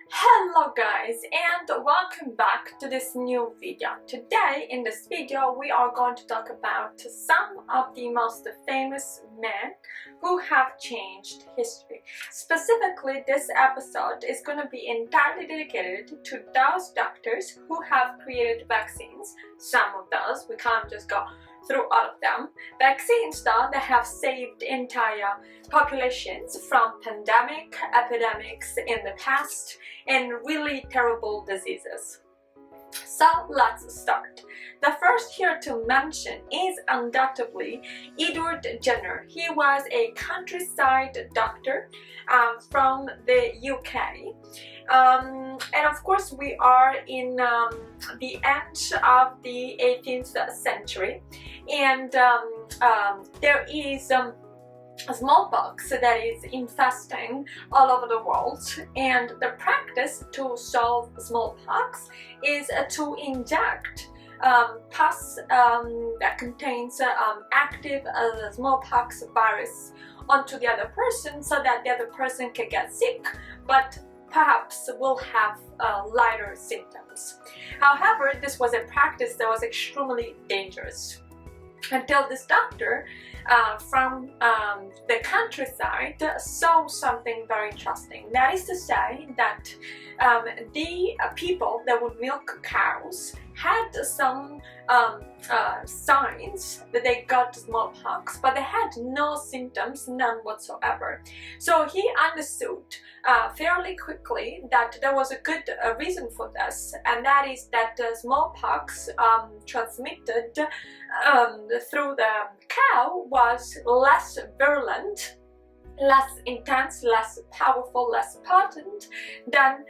Hello guys, and welcome back to this new video. Today in this video we are going to talk about some of the most famous men who have changed history. Specifically, this episode is going to be entirely dedicated to those doctors who have created vaccines. Some of those, we can't just go through all of them. Vaccines though that have saved entire populations from epidemics in the past and really terrible diseases. So let's start. The first here to mention is undoubtedly Edward Jenner. He was a countryside doctor from the UK. And of course we are in the end of the 18th century, and there is smallpox that is infesting all over the world, and the practice to solve smallpox is to inject pus that contains active smallpox virus onto the other person so that the other person can get sick but perhaps will have lighter symptoms. However, this was a practice that was extremely dangerous until this doctor from the countryside saw something very interesting. That is to say that the people that would milk cows had some signs that they got smallpox, but they had no symptoms, none whatsoever. So he understood fairly quickly that there was a good reason for this, and that is that smallpox transmitted through the cow was less virulent, less intense, less powerful, less potent than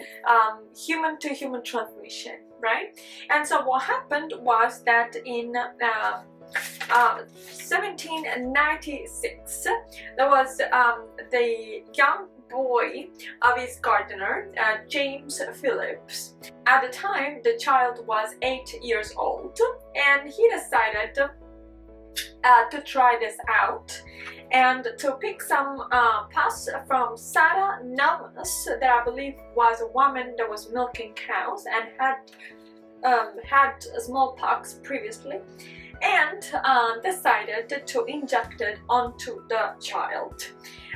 human-to-human transmission, right? And so what happened was that in 1796 there was the young boy of his gardener, James Phillips. At the time the child was 8 years old, and he decided to try this out and to pick some pus from Sarah Nomus, that I believe was a woman that was milking cows and had smallpox previously, and decided to inject it onto the child.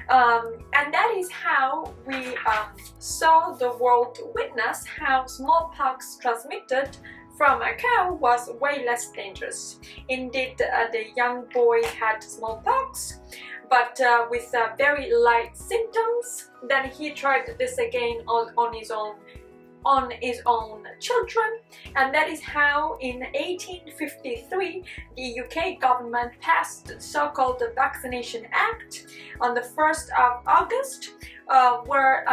And that is how we saw the world witness how smallpox transmitted from a cow was way less dangerous. Indeed, the young boy had smallpox, but with very light symptoms. Then he tried this again on his own children, and that is how in 1853 the UK government passed the so-called Vaccination Act on the 1st of August, where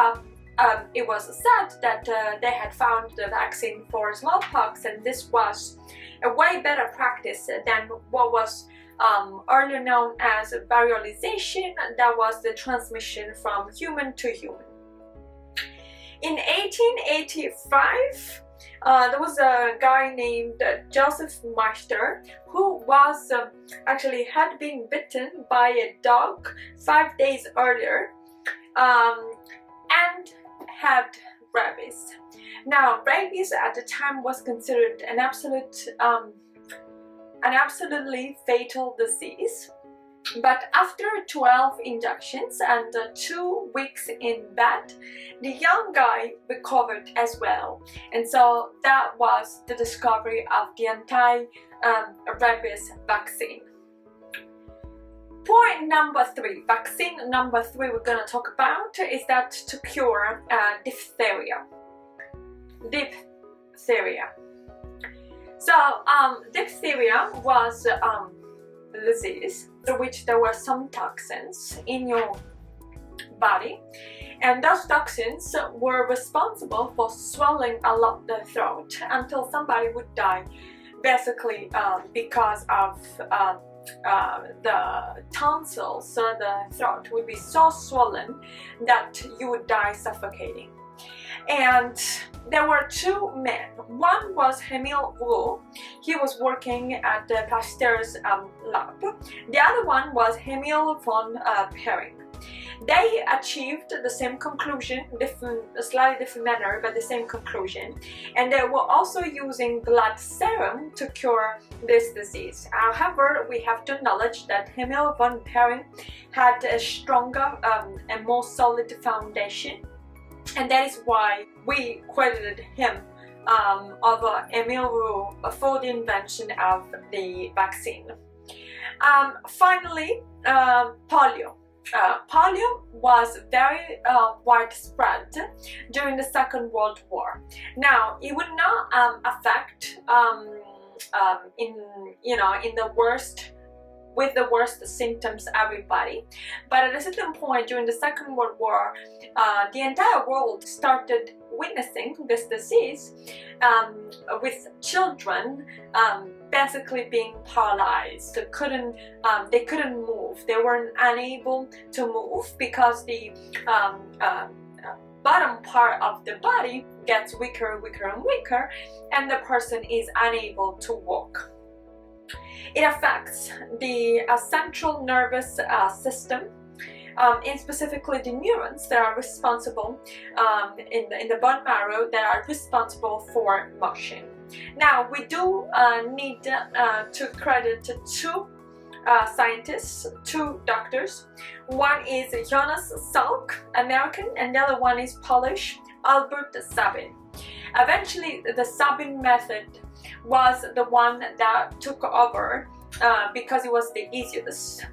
it was said that they had found the vaccine for smallpox, and this was a way better practice than what was earlier known as variolization, that was the transmission from human to human. In 1885, there was a guy named Joseph Meister who was actually had been bitten by a dog 5 days earlier and had rabies. Now, rabies at the time was considered an absolutely fatal disease. But after 12 injections and 2 weeks in bed, the young guy recovered as well. And so that was the discovery of the anti-rabies vaccine. Point number 3, vaccine number 3 we're going to talk about is that to cure diphtheria. Diphtheria. So diphtheria was a disease through which there were some toxins in your body, and those toxins were responsible for swelling a lot the throat until somebody would die, basically because of the tonsils. So the throat would be so swollen that you would die suffocating. And there were 2 men. One was Emil Wu. He was working at Pasteur's lab. The other one was Emil von Behring. They achieved the same conclusion, slightly different manner, but the same conclusion. And they were also using blood serum to cure this disease. However, we have to acknowledge that Emil von Behring had a stronger and more solid foundation, and that is why we credited him over Emil Roux for the invention of the vaccine. Finally, polio. Polio was very widespread during the Second World War. Now, it would not affect with the worst symptoms everybody, but at a certain point during the Second World War, the entire world started witnessing this disease, with children basically being paralyzed. They couldn't move. They were unable to move because the bottom part of the body gets weaker and weaker and weaker, and the person is unable to walk. It affects the central nervous system, and specifically the neurons that are responsible in the bone marrow that are responsible for motion. Now, we do need to credit two scientists, two doctors. One is Jonas Salk, American, and the other one is Polish, Albert Sabin. Eventually, the Sabin method was the one that took over because it was the easiest.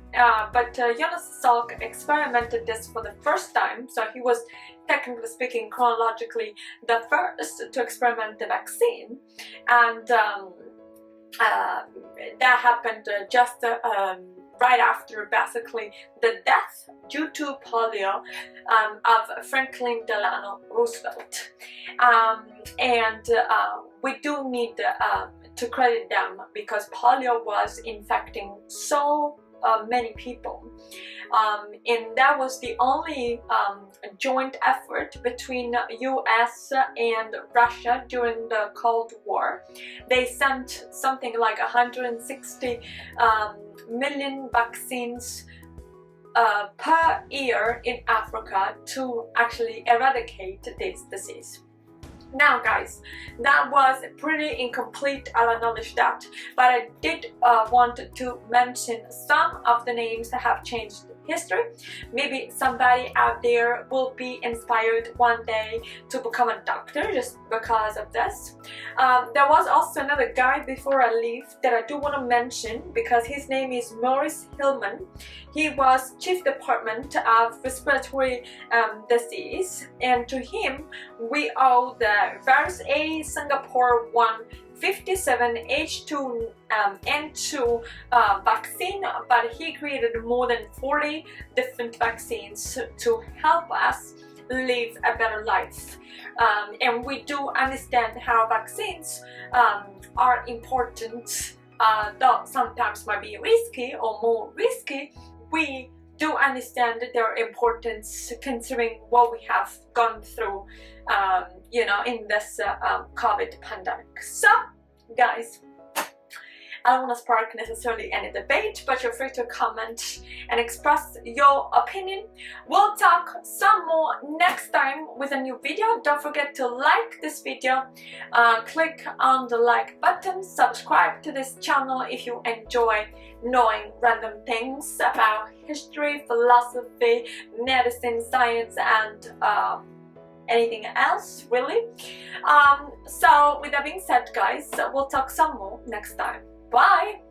But Jonas Salk experimented this for the first time, so he was, technically speaking, chronologically the first to experiment the vaccine, and that happened just right after basically the death due to polio of Franklin Delano Roosevelt. And we do need to credit them because polio was infecting so many people, and that was the only joint effort between US and Russia during the Cold War. They sent something like 160 million vaccines per year in Africa to actually eradicate this disease. Now guys, that was pretty incomplete, I'll acknowledge that, but I did want to mention some of the names that have changed history. Maybe somebody out there will be inspired one day to become a doctor just because of this. There was also another guy before I leave that I do want to mention because his name is Maurice Hillman. He was Chief Department of Respiratory Disease, and to him we owe the virus A Singapore 157H2N2 vaccine, but he created more than 40 different vaccines to help us live a better life. And we do understand how vaccines are important, though sometimes might be risky or more risky. We do understand their importance considering what we have gone through in this COVID pandemic. So guys, I don't want to spark necessarily any debate, but you're free to comment and express your opinion. We'll talk some more next time with a new video. Don't forget to like this video, click on the like button, subscribe to this channel if you enjoy knowing random things about history, philosophy, medicine, science, and anything else really. So with that being said guys, we'll talk some more next time. Bye!